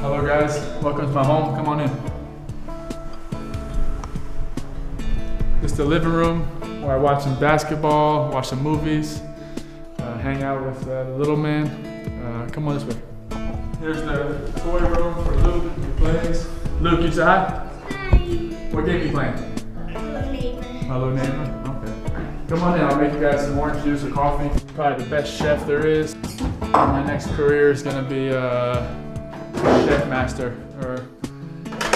Hello guys, welcome to my home, come on in. This is the living room where I watch some basketball, watch some movies, hang out with the little man. Come on this way. Here's the toy room for Luke, who plays. Luke, you say hi? Hi. What game are you playing? Hello neighbor. My little neighbor? Okay. Come on in, I'll make you guys some orange juice or coffee. Probably the best chef there is. My next career is gonna be chef master, or,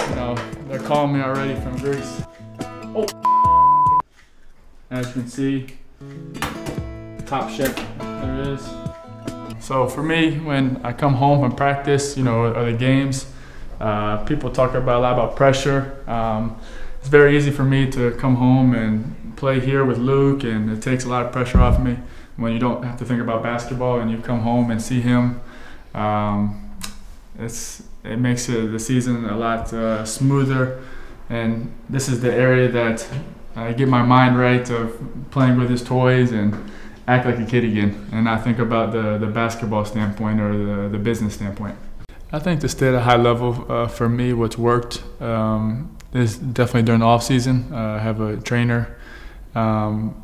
you know, they're calling me already from Greece. Oh! As you can see, top chef there is. So for me, when I come home from practice, you know, or the games, people talk about a lot about pressure. It's very easy for me to come home and play here with Luke, and it takes a lot of pressure off me when you don't have to think about basketball and you come home and see him. It makes the season a lot smoother, and this is the area that I get my mind right of playing with his toys and act like a kid again, and not think about the basketball standpoint or the business standpoint. I think to stay at a high level, for me, what's worked is definitely during the off season. I have a trainer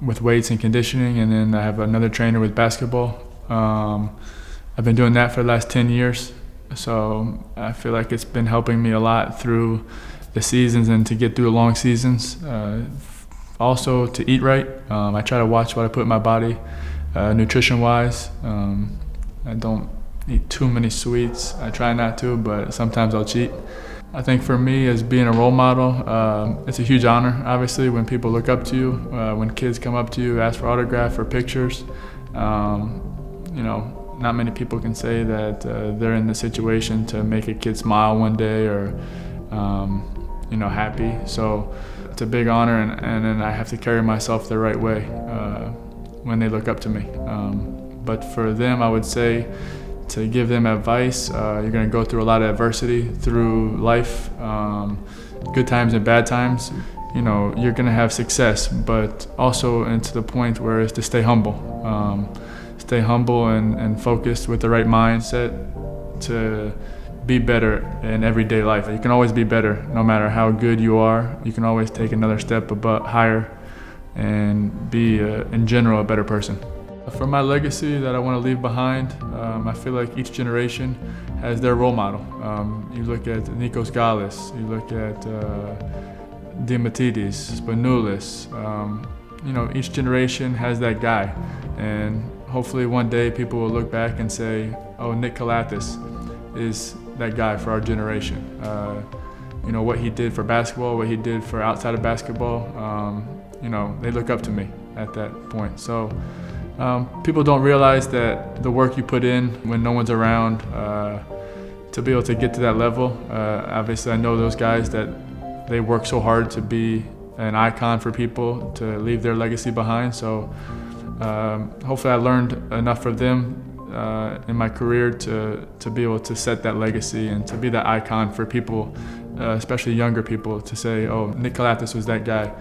with weights and conditioning, and then I have another trainer with basketball. I've been doing that for the last 10 years, so I feel like it's been helping me a lot through the seasons and to get through the long seasons. Also to eat right. I try to watch what I put in my body, nutrition-wise. I don't eat too many sweets. I try not to, but sometimes I'll cheat. I think for me, as being a role model, it's a huge honor, obviously, when people look up to you, when kids come up to you, ask for autographs or pictures. You know, not many people can say that they're in the situation to make a kid smile one day or, you know, happy. So it's a big honor, and then I have to carry myself the right way when they look up to me. But for them, I would say, to give them advice, you're going to go through a lot of adversity through life, good times and bad times. You know, you're going to have success, but also into the point where it's to stay humble. Stay humble and focused with the right mindset to be better in everyday life. You can always be better, no matter how good you are. You can always take another step higher and be, in general, a better person. For my legacy that I want to leave behind, I feel like each generation has their role model. You look at Nick Calathes, you look at Dimitris, Spanoulis. You know, each generation has that guy, and hopefully one day people will look back and say, "Oh, Nick Calathes is that guy for our generation." You know, what he did for basketball, what he did for outside of basketball. You know, they look up to me at that point. So. People don't realize that the work you put in when no one's around to be able to get to that level. Obviously, I know those guys that they work so hard to be an icon for people, to leave their legacy behind. So hopefully I learned enough from them in my career to be able to set that legacy and to be that icon for people, especially younger people, to say, "Oh, Nick Calathes was that guy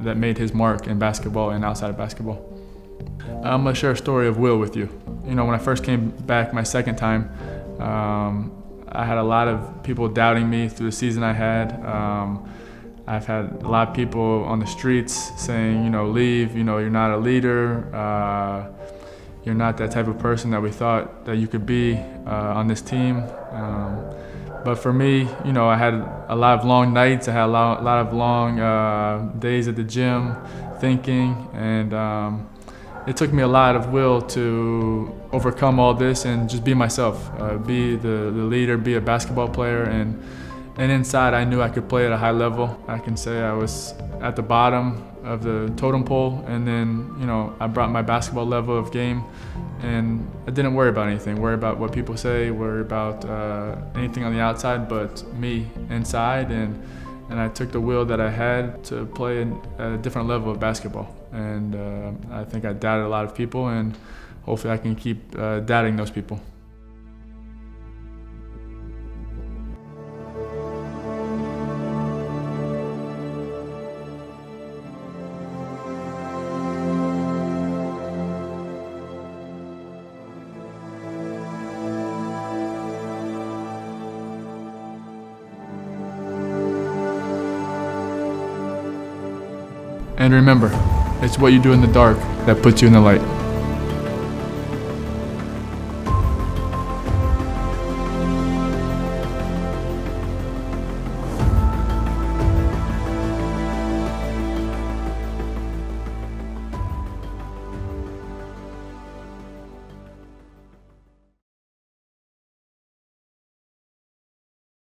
that made his mark in basketball and outside of basketball." I'm gonna share a story of Will with you. You know, when I first came back my second time, I had a lot of people doubting me through the season I had. I've had a lot of people on the streets saying, you know, leave, you know, you're not a leader, you're not that type of person that we thought that you could be on this team. But for me, you know, I had a lot of long nights, I had a lot of long days at the gym thinking, and it took me a lot of will to overcome all this and just be myself, be the leader, be a basketball player, and inside I knew I could play at a high level. I can say I was at the bottom of the totem pole, and then, you know, I brought my basketball level of game, and I didn't worry about anything, worry about what people say, worry about anything on the outside but me inside, and I took the will that I had to play at a different level of basketball. And I think I doubted a lot of people, and hopefully I can keep doubting those people. And remember, it's what you do in the dark that puts you in the light.